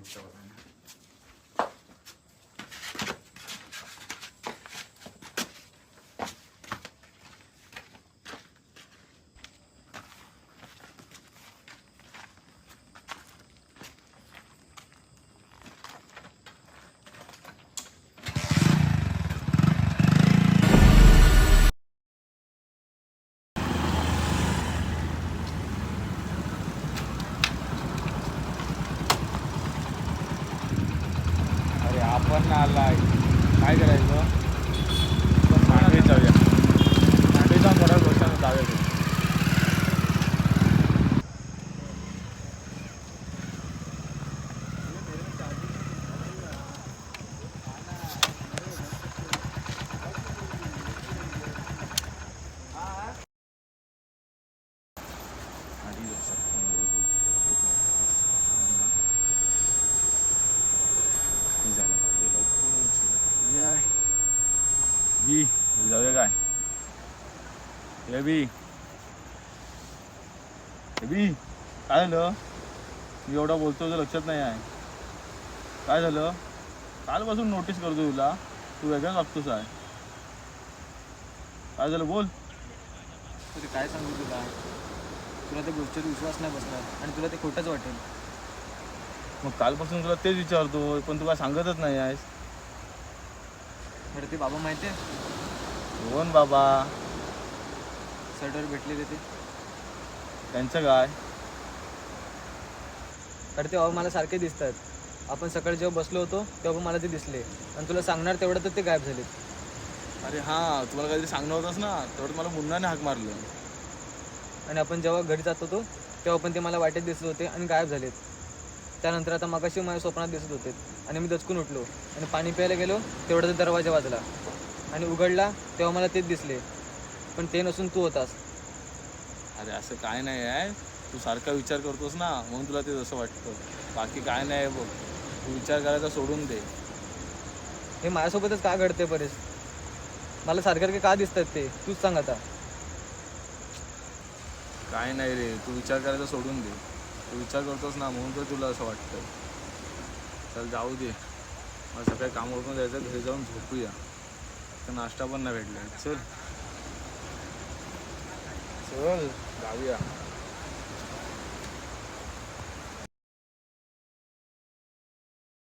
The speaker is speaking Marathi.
मागच्या बाजूने. अरे आपण ना आलाय काय करायचं मांडवी जाऊया. मांडवी जाऊन बऱ्याच गोष्टांना जाऊया ते. बी जाऊया काय हे बी काय झालं? मी एवढा बोलतो तुझं लक्षात नाही आहे. काय झालं? कालपासून नोटीस करतो तुला, तू वेगळाच वागतोस आहे. काय झालं बोल. तरी काय सांगू तुला त्या गोष्टीवर विश्वास नाही बसणार आणि तुला ते खोटंच वाटेल. मग कालपासून तुला तेच विचारतो पण तुला सांगतच नाही आहेस. अरे ते बाबा माहिती आहे कोण बाबा? सडर भेटलेले ते. त्यांचं काय? अरे ते बाबा मला सारखे दिसतात. आपण सकाळी जेव्हा बसलो होतो तेव्हा मला ते दिसले आणि तुला सांगणार तेवढं तर ते गायब झाले. अरे हां, तुम्हाला काहीतरी सांगणार होतंस ना, तेवढं मला मुन्नाने हाक मारलं. आणि आपण जेव्हा घरी जात होतो तेव्हा पण ते मला वाटेत दिसत होते आणि गायब झालेत. त्यानंतर आता मगाशी माझ्या स्वप्नात दिसत होते आणि मी दचकून उठलो आणि पाणी प्यायला गेलो तेवढा तर दरवाजा वाजला आणि उघडला तेव्हा मला तेच दिसले, पण ते नसून तू होतास. अरे असं काय नाही आहे, तू सारखा विचार करतोस ना म्हणून तुला ते जसं वाटतं. बाकी काय नाही बघ, तू विचार करायचा सोडून दे. हे माझ्यासोबतच का घडते बरेच? मला सारखे का दिसतात ते तूच सांग आता. काय नाही रे, तू विचार करायचा सोडून दे. तू विचार करतोस ना म्हणून तर तुला असं वाटतं. चल जाऊ दे, मला सकाळी काम ओळखून जायचं, घरी जाऊन झोपूया. तर नाश्ता पण नाही भेटला. चल चल जाऊया.